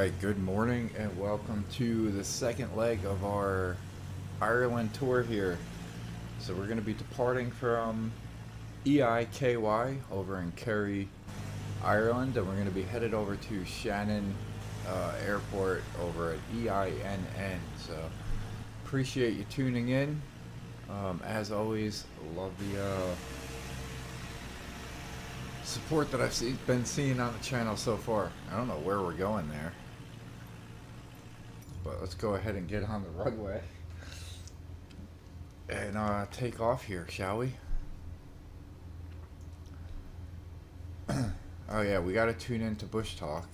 Alright, good morning and welcome to the second leg of our Ireland tour here. So we're going to be departing from EIKY over in Kerry, Ireland, and we're going to be headed over to Shannon Airport over at EINN. So appreciate you tuning in. As always, love the support that I've been seeing on the channel so far. I don't know where we're going there, but let's go ahead and get on the runway and take off here, shall we? Oh yeah, we gotta tune into Bushtalk.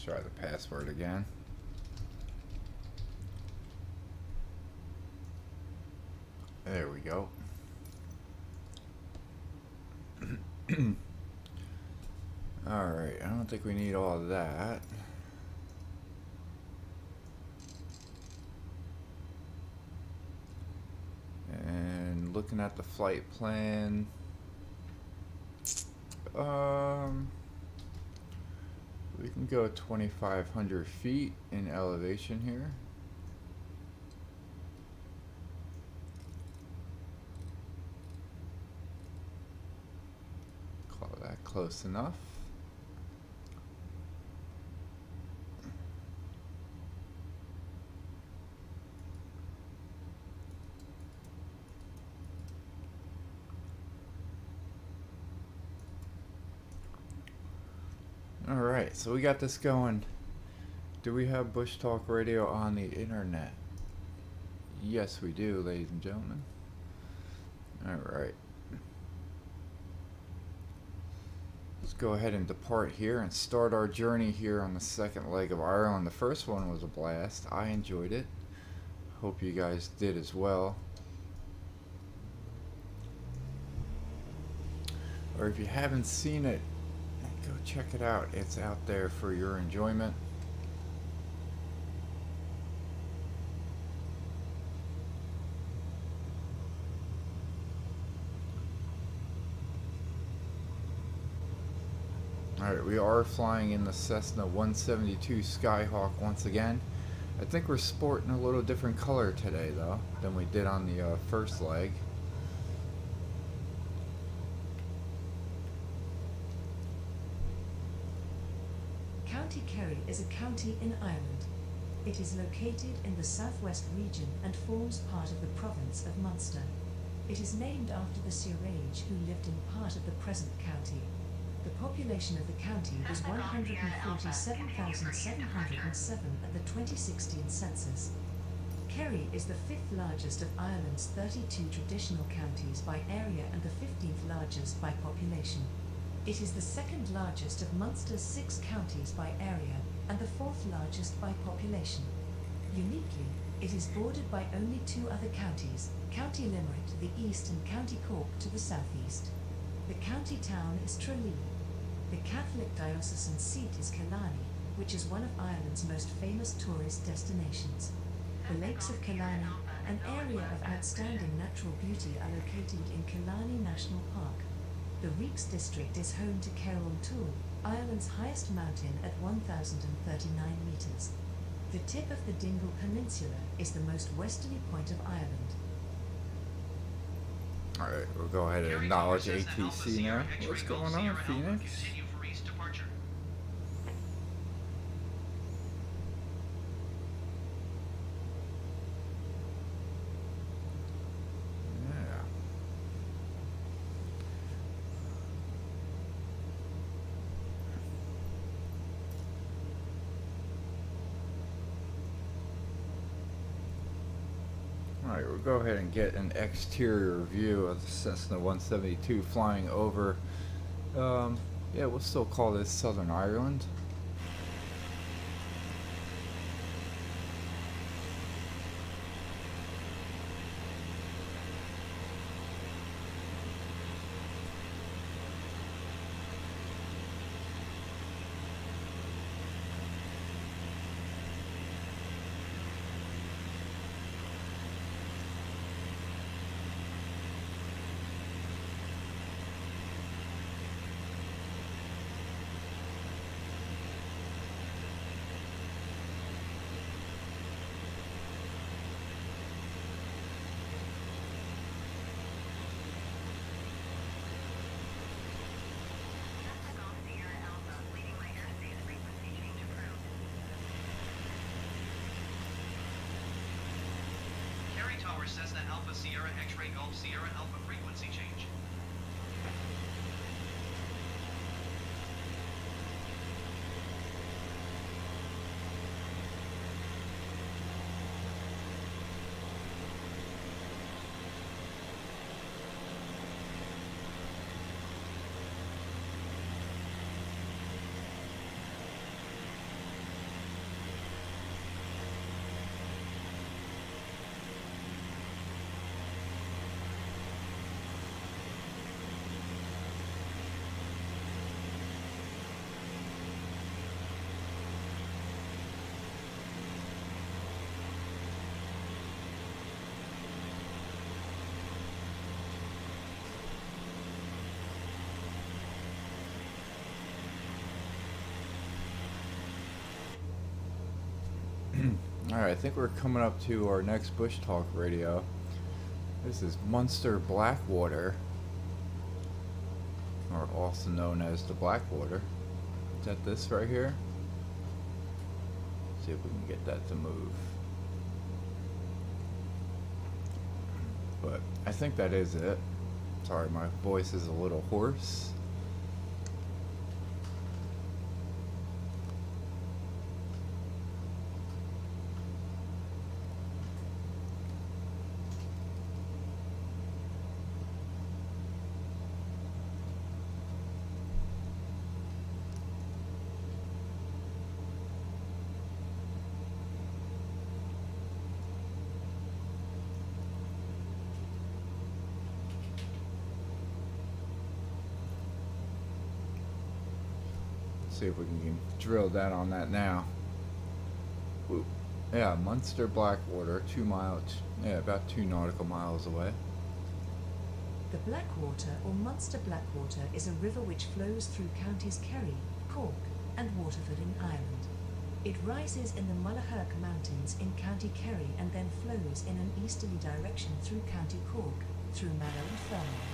Try the password again. There we go. Alright, I don't think we need all of that. And looking at the flight plan, we can go 2,500 feet in elevation here. Call that close enough. Alright, so we got this going. Do we have Bushtalk Radio on the internet? Yes, we do, ladies and gentlemen. Alright. Let's go ahead and depart here and start our journey here on the second leg of Ireland. The first one was a blast. I enjoyed it. Hope you guys did as well. Or if you haven't seen it, go check it out. It's out there for your enjoyment. Alright, we are flying in the Cessna 172 Skyhawk once again. I think we're sporting a little different color today though than we did on the first leg. County Kerry is a county in Ireland. It is located in the southwest region and forms part of the province of Munster. It is named after the Sirage who lived in part of the present county. The population of the county was 147,707 at the 2016 census. Kerry is the 5th largest of Ireland's 32 traditional counties by area and the 15th largest by population. It is the 2nd largest of Munster's 6 counties by area and the 4th largest by population. Uniquely, it is bordered by only 2 other counties, County Limerick to the east and County Cork to the southeast. The county town is Tralee. The Catholic diocesan seat is Killarney, which is one of Ireland's most famous tourist destinations. The lakes of Killarney, an area of outstanding natural beauty, are located in Killarney National Park. The Reeks district is home to Tool, Ireland's highest mountain at 1,039 metres. The tip of the Dingle Peninsula is the most westerly point of Ireland. Alright, we'll go ahead and acknowledge ATC now. What's going on, Phoenix? Alright, we'll go ahead and get an exterior view of the Cessna 172 flying over, yeah, we'll still call this Southern Ireland. Tower Cessna Alpha Sierra X-Ray Golf Sierra Alpha frequency change. Alright, I think we're coming up to our next Bushtalk Radio. This is Munster Blackwater, or also known as the Blackwater. Is that this right here? See if we can get that to move. But I think that is it. Sorry, my voice is a little hoarse. See if we can drill down on that now. Ooh. Yeah, Munster Blackwater, 2 miles, about 2 nautical miles away. The Blackwater or Munster Blackwater is a river which flows through counties Kerry, Cork and Waterford in Ireland. It rises in the Mullaghirk Mountains in County Kerry and then flows in an easterly direction through County Cork, through Mallow and Fermanagh.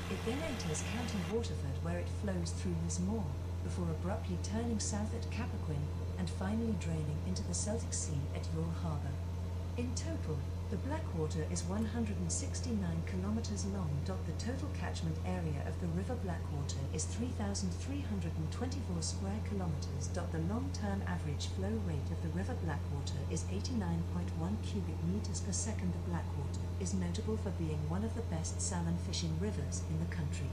It then enters County Waterford where it flows through Lismore, before abruptly turning south at Cappoquin and finally draining into the Celtic Sea at Youghal Harbour. In total, the Blackwater is 169 kilometres long. The total catchment area of the River Blackwater is 3,324 square kilometres. The long-term average flow rate of the River Blackwater is 89.1 cubic metres per second. The Blackwater is notable for being one of the best salmon fishing rivers in the country.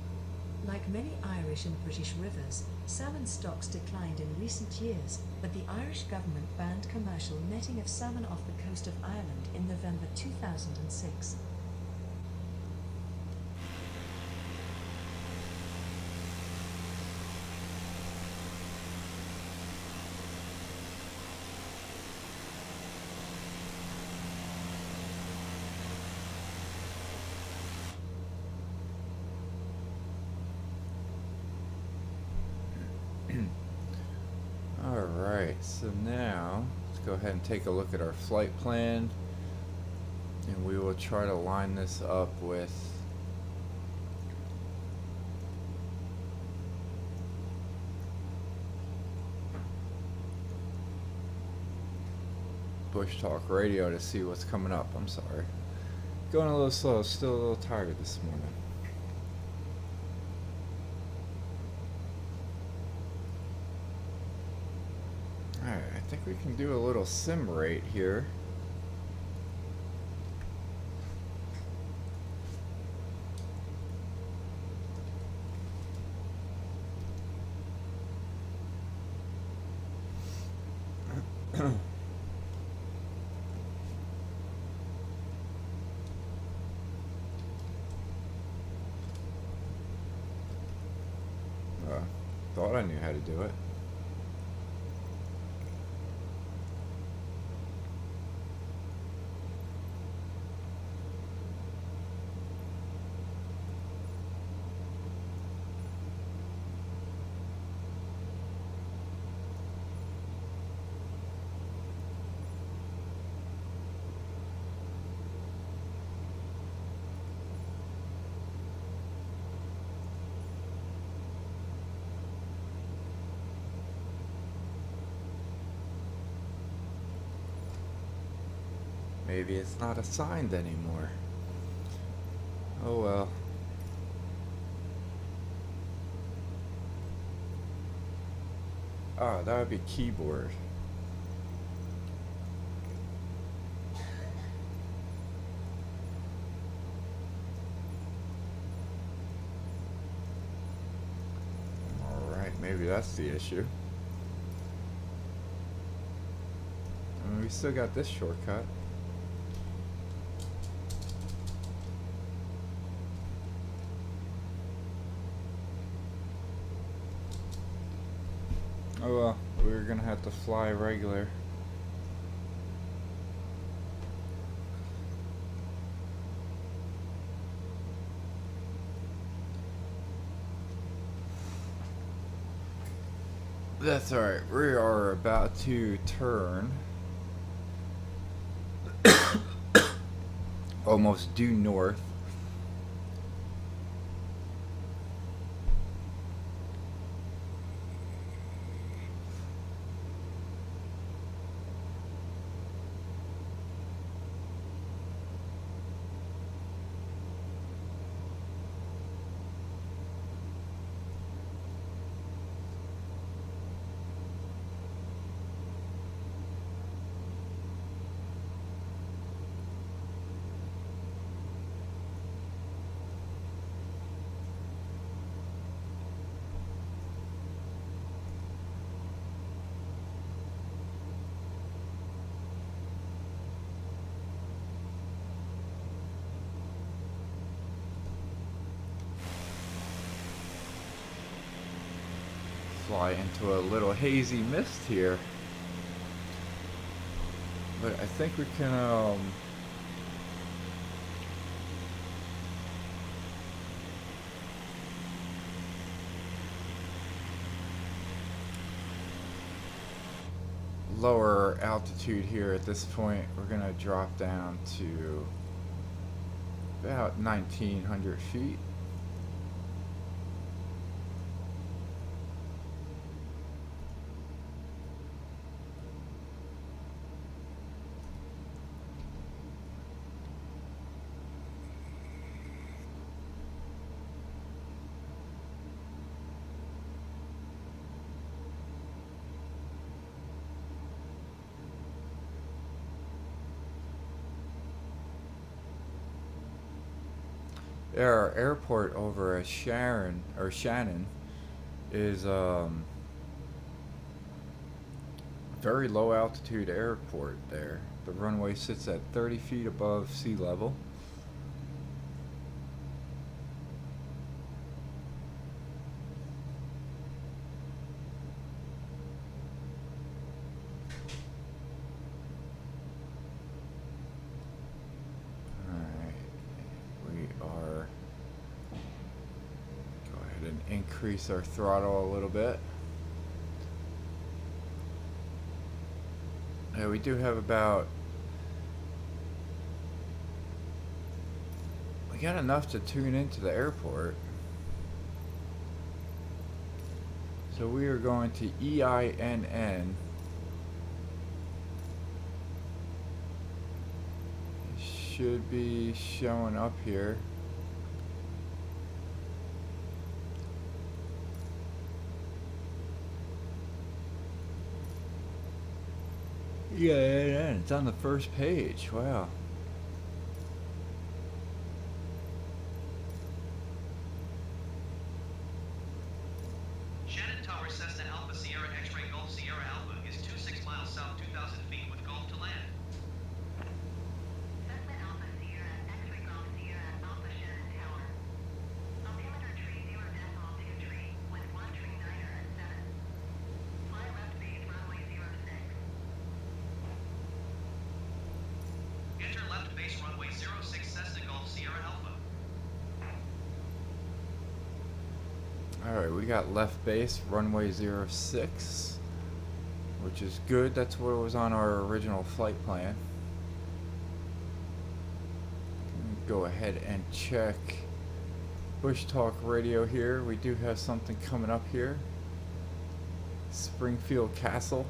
Like many Irish and British rivers, salmon stocks declined in recent years, but the Irish government banned commercial netting of salmon off the coast of Ireland in November 2006. Alright, so now let's go ahead and take a look at our flight plan, and we will try to line this up with Bushtalk Radio to see what's coming up. I'm sorry. Going a little slow, still a little tired this morning. Alright, I think we can do a little sim rate here. Thought I knew how to do it. Maybe it's not assigned anymore. Oh well. Oh, that would be keyboard. Alright, maybe that's the issue. I mean, we still got this shortcut. Oh well, we're gonna have to fly regular. That's alright, we are about to turn almost due north. Fly into a little hazy mist here, but I think we can lower altitude here at this point. We're gonna drop down to about 1900 feet. Our airport over at Shannon is very low altitude airport there. The runway sits at 30 feet above sea level. Increase our throttle a little bit. Yeah, we do have about, we got enough to tune into the airport. So we are going to EINN. It should be showing up here. Yeah, it's on the first page. Wow. Shannon Tower, Cessna Alpha Sierra X-Ray Golf Sierra Alpha is 26 miles south, 2,000 feet with Golf to land. Cessna Alpha Sierra X-Ray Golf Sierra Alpha Shannon Tower. Altimeter tree 0.23 with 1 tree 9er at 7. Fly left base runway 06. Enter left base runway 06 Cessna Golf Sierra Alpha. Alright, we got left base, runway 06, which is good. That's what was on our original flight plan. Go ahead and check Bushtalk Radio here. We do have something coming up here. Springfield Castle.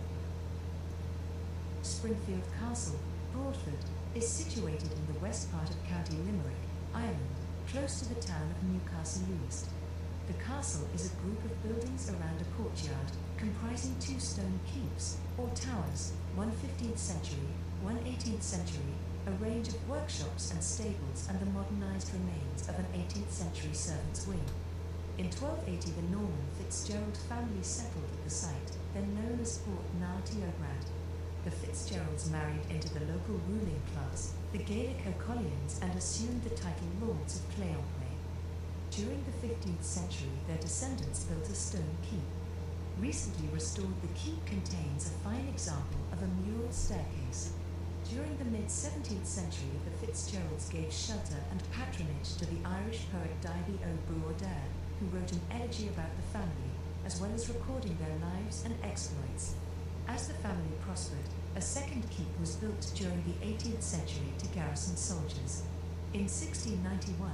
Springfield Castle, broad Broadford, is situated in the west part of County Limerick, Ireland, close to the town of Newcastle Lewis. The castle is a group of buildings around a courtyard, comprising 2 stone keeps, or towers, one 15th century, one 18th century, a range of workshops and stables, and the modernised remains of an 18th century servants' wing. In 1280 the Norman Fitzgerald family settled at the site, then known as Fort Nairtiobrad. The Fitzgeralds married into the local ruling class, the Gaelic O'Collians, and assumed the title Lords of Cleonway. During the 15th century their descendants built a stone keep. Recently restored, the keep contains a fine example of a mural staircase. During the mid-17th century the Fitzgeralds gave shelter and patronage to the Irish poet Davy O'Bruader, who wrote an elegy about the family, as well as recording their lives and exploits. As the family prospered, a second keep was built during the 18th century to garrison soldiers. In 1691,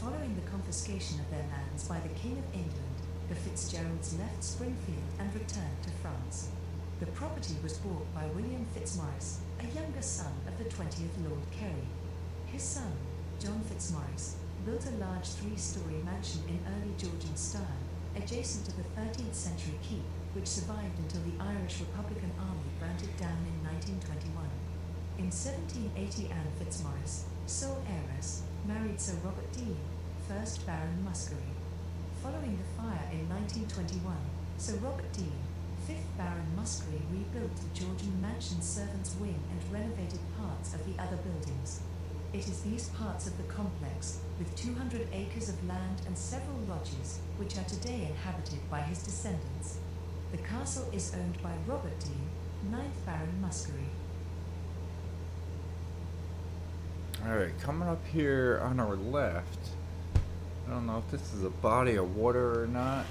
following the confiscation of their lands by the King of England, the Fitzgeralds left Springfield and returned to France. The property was bought by William Fitzmaurice, a younger son of the 20th Lord Kerry. His son, John Fitzmaurice, built a large 3-story mansion in early Georgian style, adjacent to the 13th century keep, which survived until the Irish Republican Army burnt it down in 1921. In 1780 Anne Fitzmaurice, sole heiress, married Sir Robert Dean, 1st Baron Muskerry. Following the fire in 1921, Sir Robert Dean, 5th Baron Muskerry, rebuilt the Georgian mansion servants' wing and renovated parts of the other buildings. It is these parts of the complex, with 200 acres of land and several lodges, which are today inhabited by his descendants. The castle is owned by Robert Dean, 9th Baron Muskerry. Alright, coming up here on our left, I don't know if this is a body of water or not.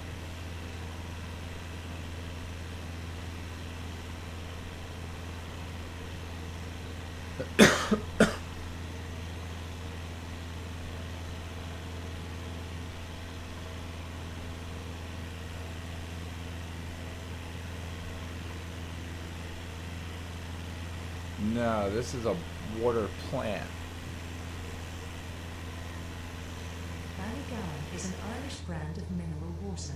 No, this is a water plant. Ballygowan is an Irish brand of mineral water.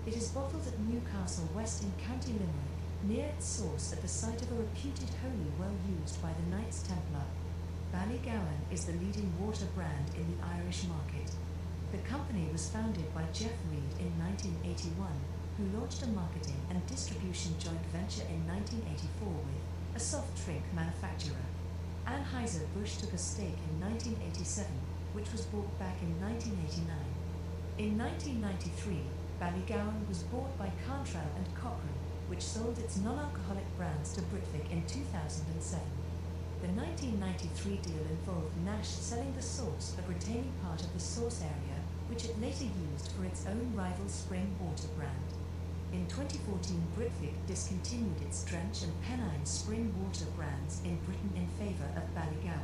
It is bottled at Newcastle West in County Limerick, near its source at the site of a reputed holy well used by the Knights Templar. Ballygowan is the leading water brand in the Irish market. The company was founded by Jeff Reed in 1981, who launched a marketing and distribution joint venture in 1984 with a soft drink manufacturer. Anheuser-Busch took a stake in 1987, which was bought back in 1989. In 1993, Ballygowan was bought by Cantrell and Cochrane, which sold its non-alcoholic brands to Britvic in 2007. The 1993 deal involved Nash selling the source but retaining part of the source area, which it later used for its own rival spring water brand. In 2014, Britvic discontinued its Drench and Pennine spring water brands in Britain in favour of Ballygowan.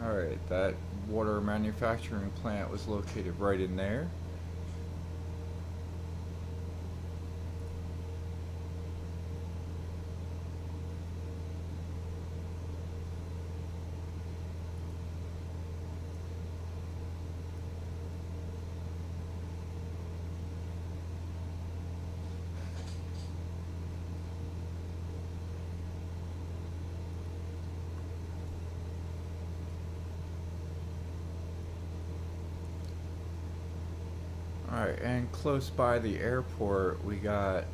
Alright, that water manufacturing plant was located right in there. Alright, and close by the airport, we got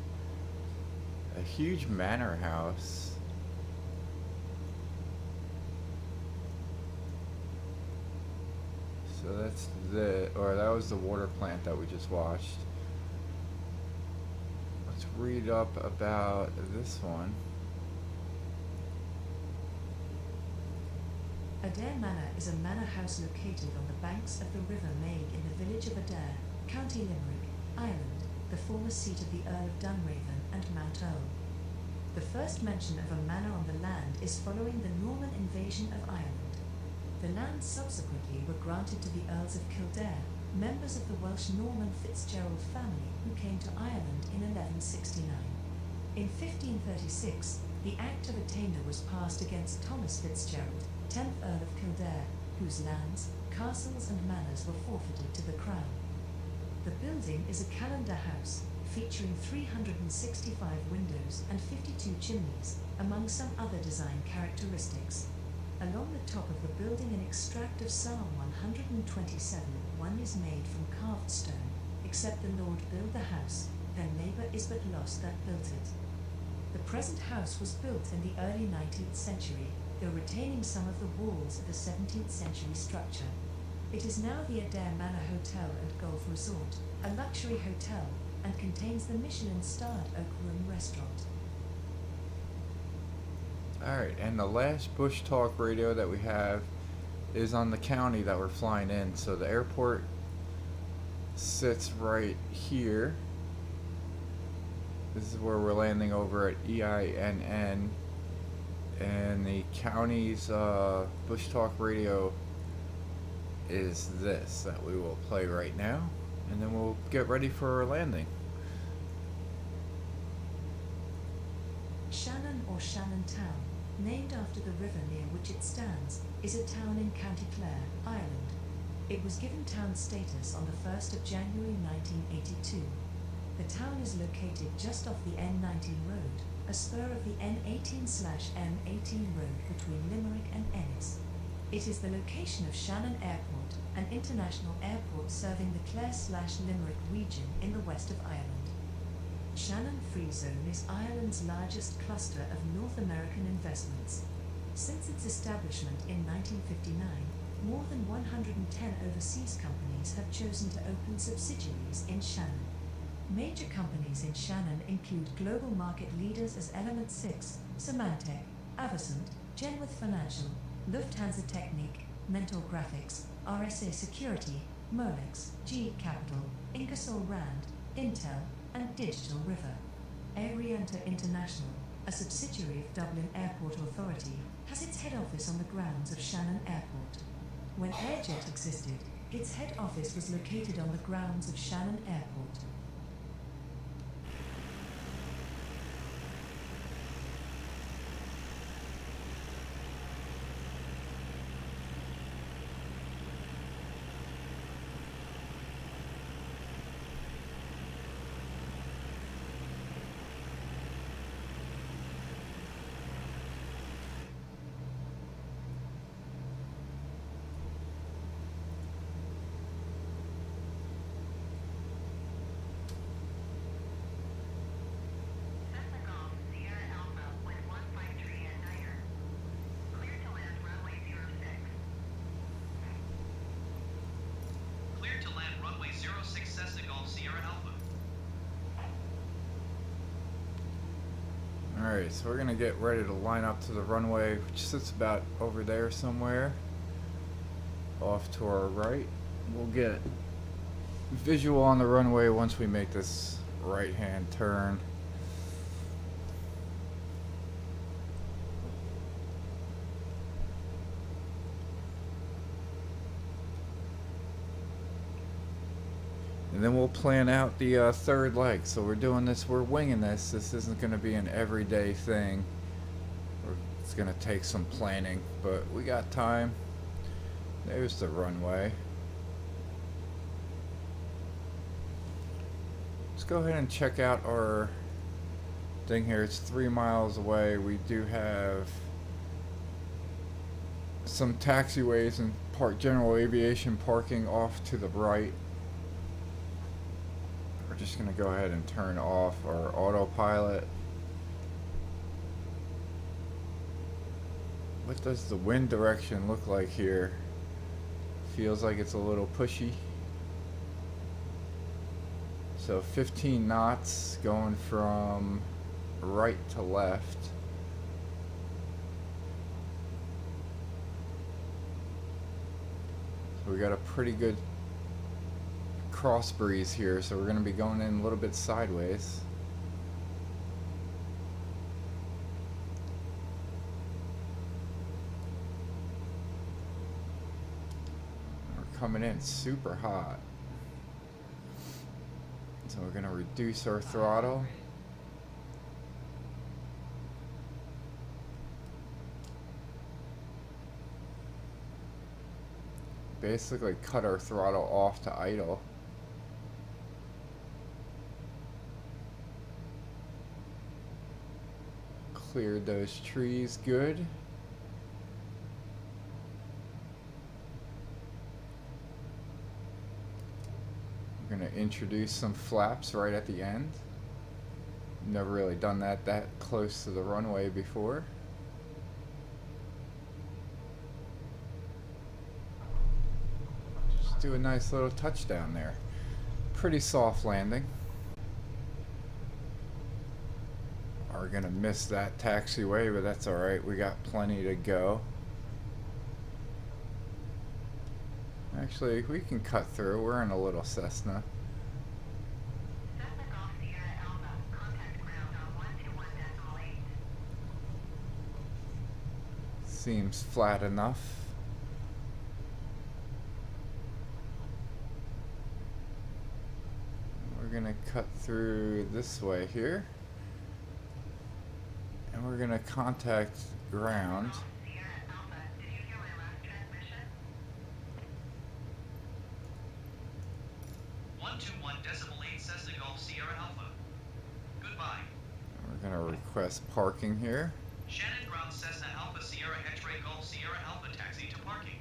a huge manor house. So that's that was the water plant that we just watched. Let's read up about this one. Adair Manor is a manor house located on the banks of the River Maig in the village of Adair, County Limerick, Ireland, the former seat of the Earl of Dunraven and Mount Earl. The first mention of a manor on the land is following the Norman invasion of Ireland. The lands subsequently were granted to the Earls of Kildare, members of the Welsh Norman Fitzgerald family who came to Ireland in 1169. In 1536, the Act of Attainder was passed against Thomas Fitzgerald, 10th Earl of Kildare, whose lands, castles and manors were forfeited to the Crown. The building is a calendar house, featuring 365 windows and 52 chimneys, among some other design characteristics. Along the top of the building an extract of Psalm 127:1 is made from carved stone, except the Lord build the house, their neighbour is but lost that built it. The present house was built in the early 19th century, though retaining some of the walls of the 17th century structure. It is now the Adair Manor Hotel and Golf Resort, a luxury hotel, and contains the Michelin-starred Oak Room restaurant. Alright, and the last Bushtalk Radio that we have is on the county that we're flying in. So the airport sits right here. This is where we're landing over at EINN. And the county's Bushtalk Radio is this that we will play right now. And then we'll get ready for our landing. Shannon or Shannon Town, named after the river near which it stands, is a town in County Clare, Ireland. It was given town status on the 1st of January 1982. The town is located just off the N19 road, a spur of the N18/M18 road between Limerick and Ennis. It is the location of Shannon Airport, an international airport serving the Clare/Limerick region in the west of Ireland. Shannon Free Zone is Ireland's largest cluster of North American investments. Since its establishment in 1959, more than 110 overseas companies have chosen to open subsidiaries in Shannon. Major companies in Shannon include global market leaders as Element 6, Symantec, Avasant, Genworth Financial, Lufthansa Technik, Mentor Graphics, RSA Security, Molex, GE Capital, Ingersoll Rand, Intel, and Digital River. Airienta International, a subsidiary of Dublin Airport Authority, has its head office on the grounds of Shannon Airport. When Airjet existed, its head office was located on the grounds of Shannon Airport. Cessna Golf Sierra Alpha with 153 at Niner. Clear to land runway 06. Clear to land runway 06 Cessna Golf Sierra Alpha. Alright, so we're gonna get ready to line up to the runway, which sits about over there somewhere. Off to our right. We'll get visual on the runway once we make this right hand turn. And then we'll plan out the third leg. So we're doing this, we're winging this. This isn't going to be an everyday thing. It's going to take some planning, but we got time. There's the runway. Let's go ahead and check out our thing here. It's 3 miles away. We do have some taxiways and general aviation parking off to the right. We're just going to go ahead and turn off our autopilot. What does the wind direction look like here? Feels like it's a little pushy. So 15 knots going from right to left. So we got a pretty good cross breeze here, so we're going to be going in a little bit sideways. We're coming in super hot. So we're going to reduce our throttle. basically cut our throttle off to idle. Cleared those trees good. We're going to introduce some flaps right at the end. Never really done that close to the runway before. Just do a nice little touchdown there. Pretty soft landing. Are gonna miss that taxiway, but that's alright. We got plenty to go. Actually, we can cut through. We're in a little Cessna. Cessna Golf Sierra Alpha, contact ground on 121.8. Seems flat enough. We're gonna cut through this way here. And we're gonna contact ground. Sierra Alpha, did you hear my last transmission? 121.8 Cessna Golf Sierra Alpha. Goodbye. We're gonna request parking here. Shannon ground Cessna Alpha Sierra X-ray Golf Sierra Alpha taxi to parking.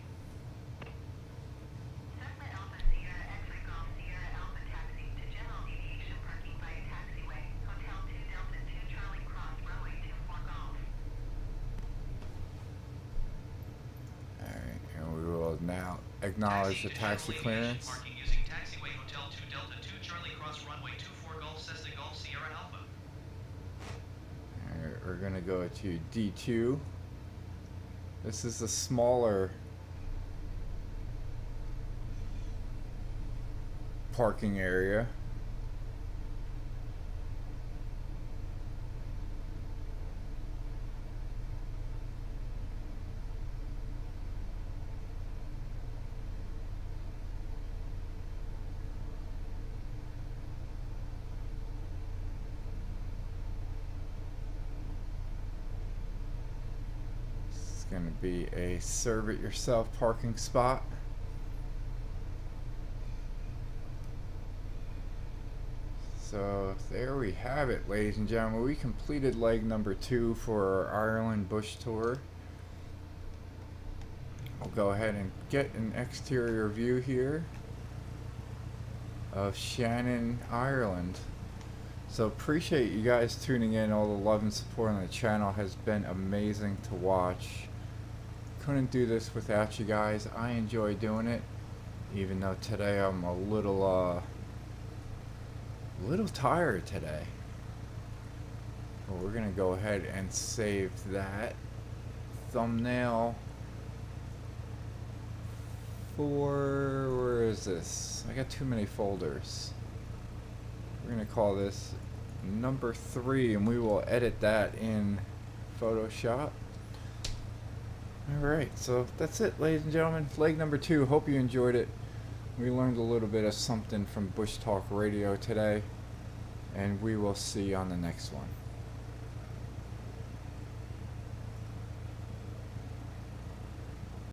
Cessna Alpha Sierra X-ray Golf Sierra Alpha taxi to general aviation parking via taxiway, Hotel 2 Delta 2 Charlie Cross runway 24 Golf. Alright, and we will now acknowledge the to taxi general aviation clearance. Parking using taxiway Hotel 2 Delta 2 Charlie Cross runway 24 Golf Cessna Golf Sierra Alpha. Alright, we're gonna go to D2. This is a smaller parking area. It's gonna be a serve it yourself parking spot. So there we have it, ladies and gentlemen. We completed leg number 2 for our Ireland Bush tour. I'll go ahead and get an exterior view here of Shannon, Ireland. So appreciate you guys tuning in. All the love and support on the channel has been amazing to watch. Couldn't do this without you guys. I enjoy doing it, even though today I'm a little tired today. But we're gonna go ahead and save that thumbnail for, where is this? I got too many folders. We're gonna call this number 3, and we will edit that in Photoshop. Alright, so that's it, ladies and gentlemen. Leg number 2. Hope you enjoyed it. We learned a little bit of something from Bushtalk Radio today, and we will see you on the next one.